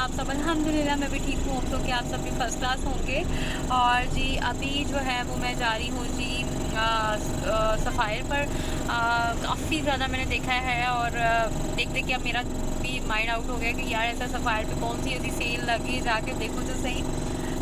आप सब? अल्हम्दुलिल्लाह मैं भी ठीक हूँ। तो कि आप सब भी फर्स्ट क्लास होंगे। और जी अभी जो है वो मैं जा रही हूँ जी सफ़ायर पर। काफ़ी ज़्यादा मैंने देखा है और देख देख के अब मेरा भी माइंड आउट हो गया कि यार ऐसा सफ़ायर पे कौन सी ऐसी सेल लगी है, जाके देखो तो सही।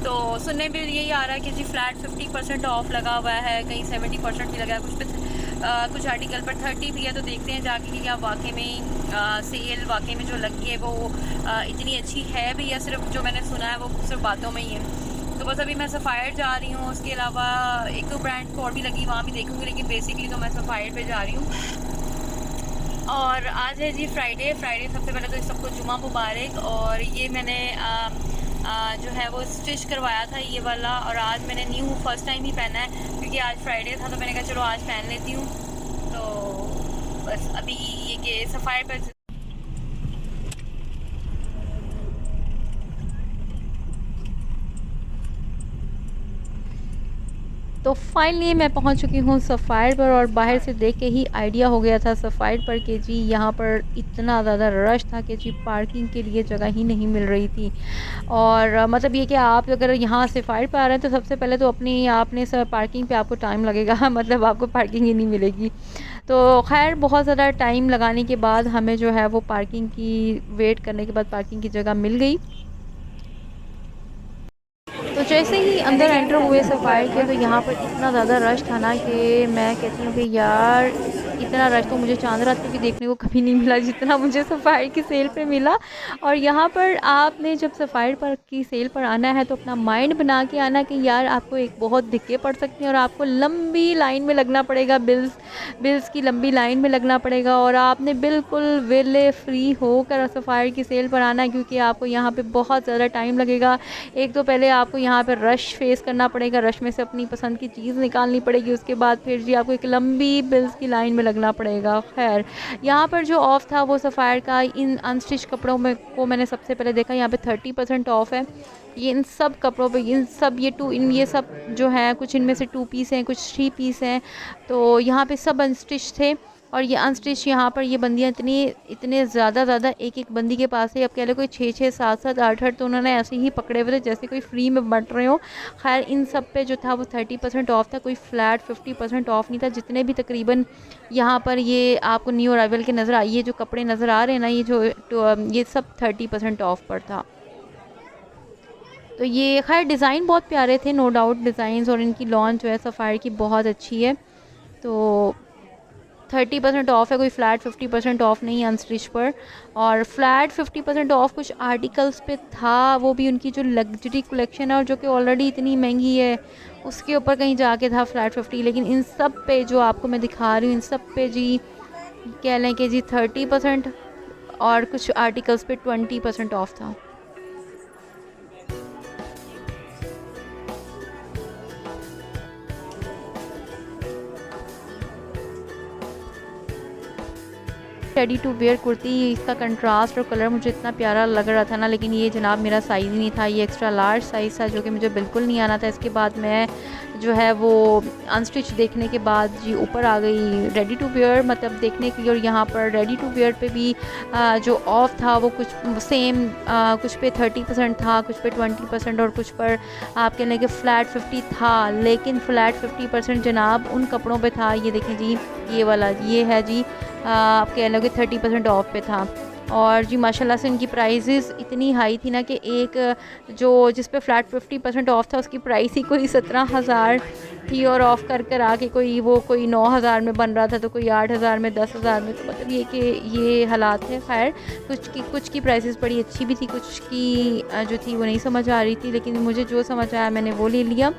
तो सुनने में यही आ रहा है कि जी फ्लैट 50% ऑफ लगा हुआ है, कहीं 70% भी लगा है, कुछ पे कुछ आर्टिकल पर 30 भी है। तो देखते हैं जाके कि क्या वाकई में सेल वाकई में जो लगी है वो इतनी अच्छी है भी, या सिर्फ जो मैंने सुना है वो सिर्फ बातों में ही है। तो बस अभी मैं सफ़ायर जा रही हूँ, उसके अलावा एक दो ब्रांड को और भी लगी, वहाँ भी देखूँगी, लेकिन बेसिकली तो मैं सफ़ायर पे जा रही हूँ। और आज है जी फ्राइडे। सबसे पहले तो सबको जुमा मुबारक। और ये मैंने जो है वो स्टिच करवाया था ये वाला, और आज मैंने न्यू फर्स्ट टाइम ही पहना है क्योंकि आज फ्राइडे था, तो मैंने कहा चलो आज पहन लेती हूँ। तो बस अभी ये कि सफ़ायर पर तो फाइनली मैं पहुंच चुकी हूँ सफ़ायर पर, और बाहर से देख के ही आइडिया हो गया था सफ़ायर पर कि जी यहाँ पर इतना ज़्यादा रश था कि जी पार्किंग के लिए जगह ही नहीं मिल रही थी। और मतलब ये कि आप अगर यहाँ सफ़ायर पर आ रहे हैं तो सबसे पहले तो अपनी आपने सब पार्किंग पे आपको टाइम लगेगा मतलब आपको पार्किंग ही नहीं मिलेगी। तो खैर बहुत ज़्यादा टाइम लगाने के बाद हमें जो है वो पार्किंग की वेट करने के बाद पार्किंग की जगह मिल गई। तो जैसे ही अंदर एंटर हुए सफ़ायर के, तो यहाँ पर इतना ज़्यादा रश था ना कि मैं कहती हूँ कि यार इतना रश तो मुझे चांद रात पे भी देखने को कभी नहीं मिला जितना मुझे सफ़ायर की सेल पे मिला। और यहाँ पर आपने जब सफ़ायर पर की सेल पर आना है तो अपना माइंड बना के आना कि यार आपको एक बहुत दिक्कतें पड़ सकती हैं और आपको लंबी लाइन में लगना पड़ेगा, बिल्स की लंबी लाइन में लगना पड़ेगा। और आपने बिल्कुल वेले फ्री होकर सफ़ायर की सेल पर आना है, क्योंकि आपको यहाँ पे बहुत ज़्यादा टाइम लगेगा। एक तो पहले आपको यहाँ पर रश फेस करना पड़ेगा, रश में से अपनी पसंद की चीज़ निकालनी पड़ेगी, उसके बाद फिर जी आपको एक लंबी बिल्स की लाइन में लगना पड़ेगा। खैर यहाँ पर जो ऑफ़ था वो सफ़ायर का इन अनस्टिच कपड़ों में को मैंने सबसे पहले देखा, यहाँ पे 30% ऑफ़ है। ये इन सब कपड़ों पे, इन सब ये सब जो है, कुछ इनमें से 2 पीस हैं, कुछ 3 पीस हैं। तो यहाँ पे सब अनस्टिच थे। और ये अनस्टिच यहाँ पर ये बंदियाँ इतनी इतने ज़्यादा एक बंदी के पास है, अब कह लो कोई 6 7 8 तो उन्होंने ऐसे ही पकड़े हुए थे जैसे कोई फ्री में बंट रहे हो। खैर इन सब पे जो था वो 30% ऑफ था, कोई फ्लैट 50% ऑफ नहीं था। जितने भी तकरीबन यहाँ पर ये आपको न्यू अराइवल के नज़र आइए जो कपड़े नज़र आ रहे हैं ना, ये सब 30% ऑफ पर था। तो ये खैर डिज़ाइन बहुत प्यारे थे, नो डाउट डिज़ाइंस, और इनकी लॉन्च जो है सफ़ायर की बहुत अच्छी है। तो 30% ऑफ है, कोई फ्लैट 50% ऑफ नहीं है अनस्टिच पर। और फ्लैट 50% ऑफ कुछ आर्टिकल्स पे था, वो भी उनकी जो लग्जरी कलेक्शन है और जो कि ऑलरेडी इतनी महंगी है, उसके ऊपर कहीं जाके था फ्लैट 50। लेकिन इन सब पे जो आपको मैं दिखा रही हूँ, इन सब पे जी कह लें कि जी 30% और कुछ आर्टिकल्स पे 20% ऑफ था। रेडी टू वेयर कुर्ती, इसका कंट्रास्ट और कलर मुझे इतना प्यारा लग रहा था ना, लेकिन ये जनाब मेरा साइज़ ही नहीं था, ये एक्स्ट्रा लार्ज साइज़ था जो कि मुझे बिल्कुल नहीं आना था। इसके बाद मैं जो है वो अनस्टिच देखने के बाद जी ऊपर आ गई रेडी टू वेयर मतलब देखने के लिए। और यहाँ पर रेडी टू वेयर पे भी जो ऑफ़ था वो कुछ सेम, कुछ पे 30% था, कुछ पे 20% और कुछ पर आप कह लें कि फ़्लैट 50 था। लेकिन फ़्लैट 50% जनाब उन कपड़ों पे था, ये देखें जी, ये वाला ये है जी, आप कह लो कि 30% ऑफ पे था। और जी माशाल्लाह से इनकी प्राइसेस इतनी हाई थी ना कि एक जो जिस पे फ्लैट 50% ऑफ था उसकी प्राइस ही कोई 17,000 थी, और ऑफ़ कर कर आके कोई 9,000 में बन रहा था, तो कोई 8,000 में, 10,000 में। तो मतलब ये कि ये हालात है। खैर कुछ की प्राइसेस बड़ी अच्छी भी थी, कुछ की जो थी वो नहीं समझ आ रही थी, लेकिन मुझे जो समझ आया मैंने वो ले लिया।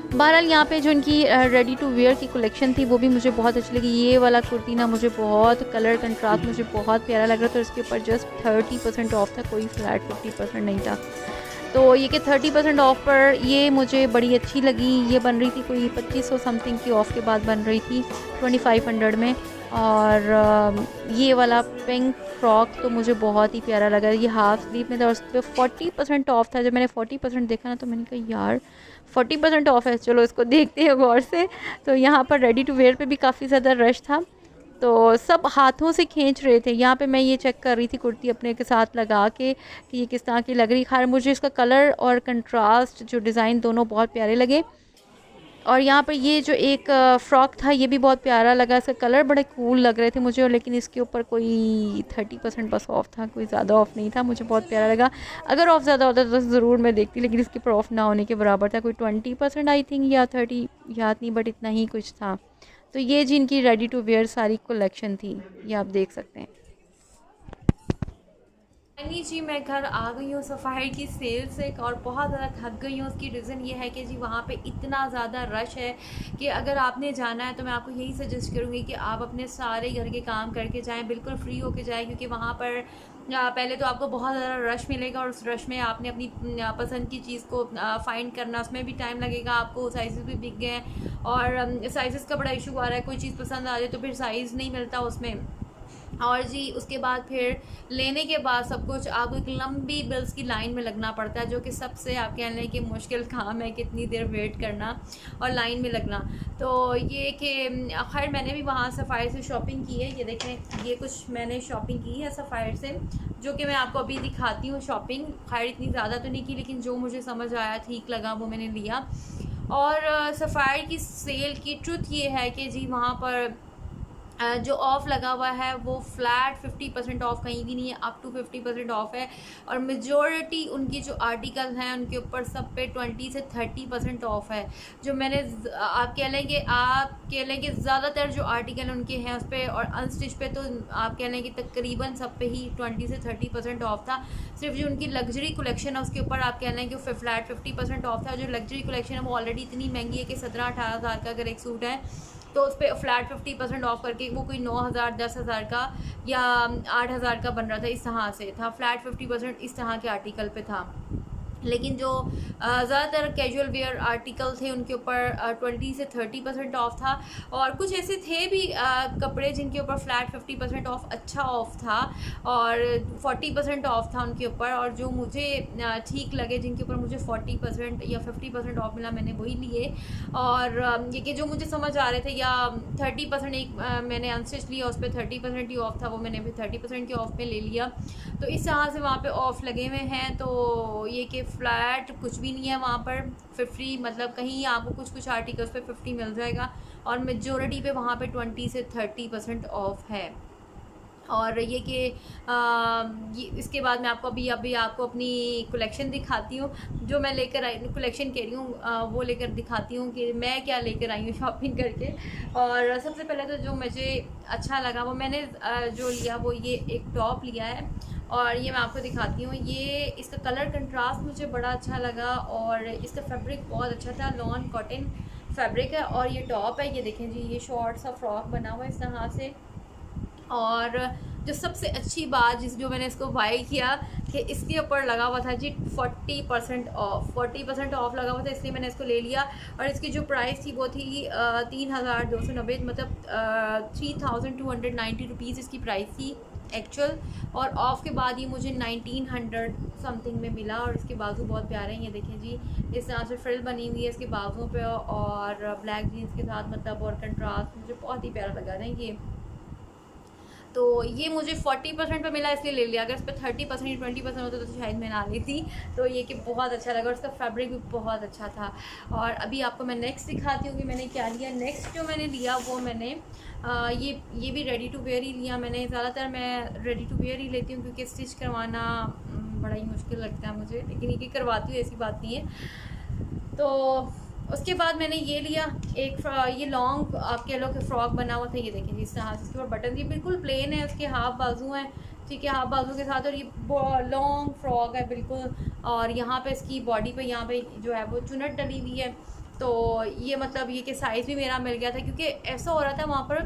बहरहाल यहाँ पे जो इनकी रेडी टू वेयर की कलेक्शन थी वो भी मुझे बहुत अच्छी लगी। ये वाला कुर्ती ना मुझे बहुत कलर कंट्रास्ट मुझे बहुत प्यारा लग रहा था, और इसके ऊपर जस्ट 30% ऑफ था, कोई फ्लैट 50% नहीं था। तो ये कि 30% ऑफ पर ये मुझे बड़ी अच्छी लगी। ये बन रही थी कोई 2500 समथिंग की ऑफ़ के बाद बन रही थी 2500 में। और ये वाला पिंक फ्रॉक तो मुझे बहुत ही प्यारा लगा, ये हाफ स्लीव में था और उस पर 40% ऑफ था। जब मैंने 40% देखा ना तो मैंने कहा यार 40% ऑफ है, चलो इसको देखते हैं गौर से। तो यहाँ पर रेडी टू वेयर पे भी काफ़ी ज़्यादा रश था। तो सब हाथों से खींच रहे थे। यहाँ पे मैं ये चेक कर रही थी कुर्ती अपने के साथ लगा के कि ये किस तरह की लग रही। खैर मुझे इसका कलर और कंट्रास्ट जो डिज़ाइन दोनों बहुत प्यारे लगे। और यहाँ पे ये जो एक फ़्रॉक था ये भी बहुत प्यारा लगा, इसका कलर बड़े कूल लग रहे थे मुझे, और लेकिन इसके ऊपर कोई 30% बस ऑफ़ था, कोई ज़्यादा ऑफ़ नहीं था। मुझे बहुत प्यारा लगा। अगर ऑफ़ ज़्यादा होता तो ज़रूर मैं देखती, लेकिन इसके ऊपर ऑफ़ ना होने के बराबर था। कोई 20% आई थिंक या 30, याद नहीं, बट इतना ही कुछ था। तो ये जी इनकी रेडी टू वेयर सारी कलेक्शन थी, ये आप देख सकते हैं। नहीं जी, मैं घर आ गई हूँ सफ़ारी की सेल से और बहुत ज़्यादा थक गई हूँ। उसकी रीज़न ये है कि जी वहाँ पे इतना ज़्यादा रश है कि अगर आपने जाना है तो मैं आपको यही सजेस्ट करूँगी कि आप अपने सारे घर के काम करके जाएँ, बिल्कुल फ्री होके जाएँ, क्योंकि वहाँ पर पहले तो आपको बहुत ज़्यादा रश मिलेगा और उस रश में आपने अपनी पसंद की चीज़ को फाइंड करना, उसमें भी टाइम लगेगा आपको। साइज़ भी बिक गए हैं और साइज़ का बड़ा इशू आ रहा है, कोई चीज़ पसंद आ जाए तो फिर साइज़ नहीं मिलता उसमें। और जी उसके बाद फिर लेने के बाद सब कुछ आपको एक लंबी बिल्स की लाइन में लगना पड़ता है, जो कि सबसे आप कह लें कि मुश्किल काम है, कितनी देर वेट करना और लाइन में लगना। तो ये कि खैर मैंने भी वहाँ सफ़ायर से शॉपिंग की है। ये देखें, ये कुछ मैंने शॉपिंग की है सफ़ायर से, जो कि मैं आपको अभी दिखाती हूँ शॉपिंग। खैर इतनी ज़्यादा तो नहीं की, लेकिन जो मुझे समझ आया, ठीक लगा, वो मैंने लिया। और सफ़ायर की सेल की ट्रुथ ये है कि जी वहाँ पर जो ऑफ़ लगा हुआ है वो फ्लैट 50% ऑफ़ कहीं भी नहीं है, अप टू 50% ऑफ़ है। और मेजॉरिटी उनकी जो आर्टिकल हैं उनके ऊपर सब पे 20 से 30% ऑफ़ है। जो मैंने आप कह लें कि ज़्यादातर जो आर्टिकल उनके हैं उस पर, और अनस्टिच पे तो आप कह लें कि तकरीबन सब पे ही 20 से 30% ऑफ़ था। सिर्फ जो उनकी लग्जरी कलेक्शन है उसके ऊपर आप कह लें कि फ्लैट 50% ऑफ़ था। जो लग्जरी कलेक्शन है वो ऑलरेडी इतनी महंगी है कि 17-18 हज़ार का अगर एक सूट है तो उस पर फ्लैट 50% ऑफ करके वो कोई 9,000 10,000 का या 8,000 का बन रहा था। इस तरह से था, फ्लैट 50% इस तरह के आर्टिकल पे था। लेकिन जो ज़्यादातर कैजुअल वेयर आर्टिकल थे उनके ऊपर 20 से 30% ऑफ था। और कुछ ऐसे थे भी कपड़े जिनके ऊपर फ्लैट 50% ऑफ अच्छा ऑफ था और 40% ऑफ था उनके ऊपर। और जो मुझे ठीक लगे, जिनके ऊपर मुझे 40% या 50% ऑफ मिला, मैंने वही लिए। और ये कि जो मुझे समझ आ रहे थे, या 30% एक मैंने अनस्टिच लिया, उस पर 30% ही ऑफ था, वो मैंने भी 30% के ऑफ में ले लिया। तो इस तरह से वहाँ पे ऑफ़ लगे हुए हैं। तो ये कि फ्लैट कुछ भी नहीं है वहाँ पर, 50 मतलब कहीं आपको कुछ कुछ आर्टिकल्स पे 50 मिल जाएगा और मेजॉरिटी पे वहाँ पे 20 से 30% ऑफ है। और ये कि ये इसके बाद मैं आपको अभी आपको अपनी कलेक्शन दिखाती हूँ, जो मैं लेकर आई कलेक्शन कह रही हूँ, वो लेकर दिखाती हूँ कि मैं क्या लेकर आई हूँ शॉपिंग करके। और सबसे पहले तो जो मुझे अच्छा लगा वो मैंने जो लिया वो ये एक टॉप लिया है, और ये मैं आपको दिखाती हूँ। ये इसका कलर कंट्रास्ट मुझे बड़ा अच्छा लगा और इसका फैब्रिक बहुत अच्छा था, लॉन कॉटन फैब्रिक है। और ये टॉप है, ये देखें जी, ये शॉर्ट सा फ्रॉक बना हुआ है इस तरह से। और जो सबसे अच्छी बात जो मैंने इसको बाई किया कि इसके ऊपर लगा हुआ था जी 40% ऑफ, 40% ऑफ लगा हुआ था, इसलिए मैंने इसको ले लिया। और इसकी जो प्राइस थी वो थी 3,290, मतलब 3,290 रुपीज़ इसकी प्राइस थी एक्चुअल। और ऑफ़ के बाद ये मुझे 1900 समथिंग में मिला। और इसके बाजू बहुत प्यारे हैं, ये देखें जी, इस तरह से फ्रिल बनी हुई है इसके बाजुओं पे और ब्लैक जीन्स के साथ, मतलब और कंट्रास्ट मुझे बहुत ही प्यारा लगा था ये। तो ये मुझे 40% पे मिला इसलिए ले लिया, अगर इस पर 30% या 20% होता तो शायद मैं ना ली थी। तो ये कि बहुत अच्छा लगा और इसका फैब्रिक भी बहुत अच्छा था। और अभी आपको मैं नेक्स्ट दिखाती हूँ कि मैंने क्या लिया। नेक्स्ट जो मैंने लिया वो मैंने ये भी रेडी टू वेयर ही लिया मैंने। ज़्यादातर मैं रेडी टू वेयर ही लेती हूँ क्योंकि स्टिच करवाना बड़ा ही मुश्किल लगता है मुझे, लेकिन ये करवाती हूँ, ऐसी बात नहीं है। तो उसके बाद मैंने ये लिया एक ये लॉन्ग आप कह लो कि फ़्रॉक बना हुआ था, ये देखिए जिस तरह से इसके ऊपर बटन, ये बिल्कुल प्लेन है, उसके हाफ बाजू हैं, ठीक है, हाफ बाजू के साथ। और ये लॉन्ग फ्रॉक है बिल्कुल। और यहाँ पे इसकी बॉडी पे यहाँ पे जो है वो चुनट डली हुई है। तो ये मतलब ये कि साइज़ भी मेरा मिल गया था, क्योंकि ऐसा हो रहा था वहाँ पर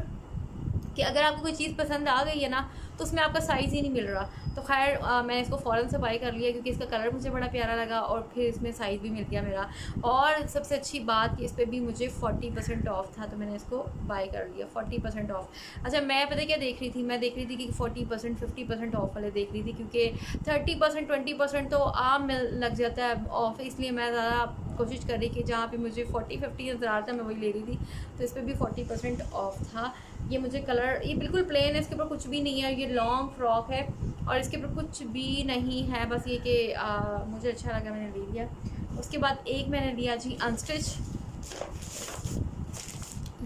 कि अगर आपको कोई चीज़ पसंद आ गई है ना तो उसमें आपका साइज़ ही नहीं मिल रहा। तो खैर मैंने इसको फ़ौरन से बाई कर लिया क्योंकि इसका कलर मुझे बड़ा प्यारा लगा और फिर इसमें साइज़ भी मिल गया मेरा। और सबसे अच्छी बात कि इस पर भी मुझे 40% ऑफ था, तो मैंने इसको बाई कर लिया 40% ऑफ। अच्छा, मैं पता क्या देख रही थी, मैं देख रही थी कि 40% 50% ऑफ वाले देख रही थी, क्योंकि 30% 20% तो आम मिल लग जाता है ऑफ, इसलिए मैं ज़्यादा कोशिश कर रही कि जहाँ पे मुझे 40-50 नज़र आता था मैं वही ले रही थी। तो इस पर भी 40% ऑफ था। ये मुझे कलर, ये बिल्कुल प्लेन है, इसके ऊपर कुछ भी नहीं है, ये लॉन्ग फ्रॉक है और इसके ऊपर कुछ भी नहीं है, बस ये कि मुझे अच्छा लगा मैंने ले लिया। उसके बाद एक मैंने लिया जी अनस्टिच,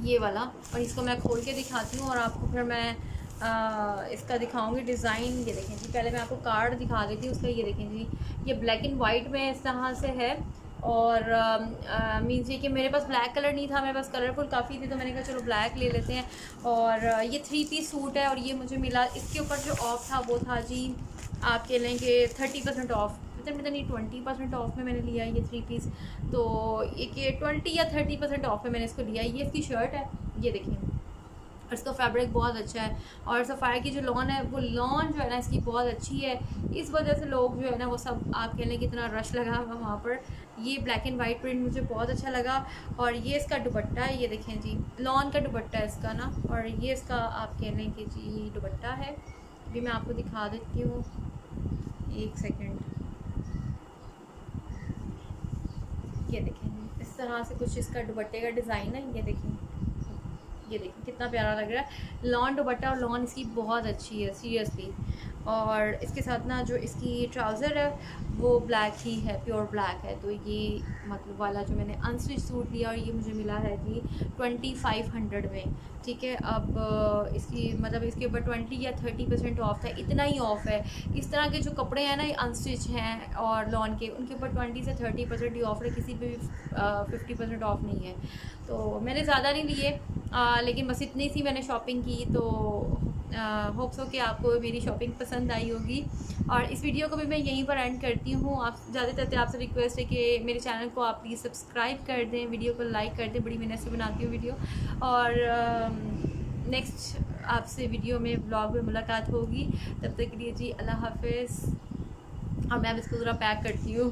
ये वाला, और इसको मैं खोल के दिखाती हूँ और आपको फिर मैं इसका दिखाऊंगी डिज़ाइन। ये देखें जी, पहले मैं आपको कार्ड दिखा देती हूँ उसका। ये देखें जी, ये ब्लैक एंड वाइट में इस तरह से है और मीन्स ये कि मेरे पास ब्लैक कलर नहीं था, मेरे पास कलरफुल काफ़ी थी, तो मैंने कहा चलो ब्लैक ले लेते हैं। और ये 3 पीस सूट है और ये मुझे मिला, इसके ऊपर जो ऑफ था वो था जी, आप कह लें कि 30% ऑफ, मतलब नहीं 20% ऑफ में मैंने लिया ये 3 पीस, तो ये 20 या 30% ऑफ में मैंने इसको लिया। ये इसकी शर्ट है, ये देखिए, और इसका फैब्रिक बहुत अच्छा है और सफ़ायर की जो लॉन है वो लॉन जो है ना इसकी बहुत अच्छी है, इस वजह से लोग जो है ना वो सब आप कह लें कि इतना रश लगा हुआ वहाँ पर। ये ब्लैक एंड वाइट प्रिंट मुझे बहुत अच्छा लगा और ये इसका दुपट्टा है, ये देखें जी, लॉन का दुपट्टा है इसका ना, और ये इसका आप कह लें कि जी दुपट्टा है। अभी मैं आपको दिखा देती हूँ, एक सेकेंड, ये देखें इस तरह से कुछ इसका दुपट्टे का डिज़ाइन है, ये देखें, ये देखिए कितना प्यारा लग रहा है। लॉन दुपट्टा और लॉन इसकी बहुत अच्छी है सीरियसली, और इसके साथ ना जो इसकी ट्राउज़र है वो ब्लैक ही है, प्योर ब्लैक है। तो ये मतलब वाला जो मैंने अनस्टिच सूट लिया और ये मुझे मिला है जी 2500 में, ठीक है। अब इसकी मतलब इसके ऊपर 20 या 30% ऑफ था, इतना ही ऑफ है। इस तरह के जो कपड़े हैं ना ये अनस्टिच हैं और लॉन के, उनके ऊपर 20 से 30% ही ऑफ है, किसी पे भी 50% ऑफ नहीं है। तो मैंने ज़्यादा नहीं लिए, लेकिन बस इतनी सी मैंने शॉपिंग की। तो होप्स हो कि आपको मेरी शॉपिंग पसंद आई होगी और इस वीडियो को भी मैं यहीं पर एंड करती हूँ। आप ज़्यादातर आपसे रिक्वेस्ट है कि मेरे चैनल को आप प्लीज़ सब्सक्राइब कर दें, वीडियो को लाइक कर दें, बड़ी मेहनत से बनाती हूँ वीडियो। और नेक्स्ट आपसे वीडियो में ब्लॉग में मुलाकात होगी, तब तक के लिए जी अल्लाह हाफिज़। और मैं अब इसको ज़रा पैक करती हूँ।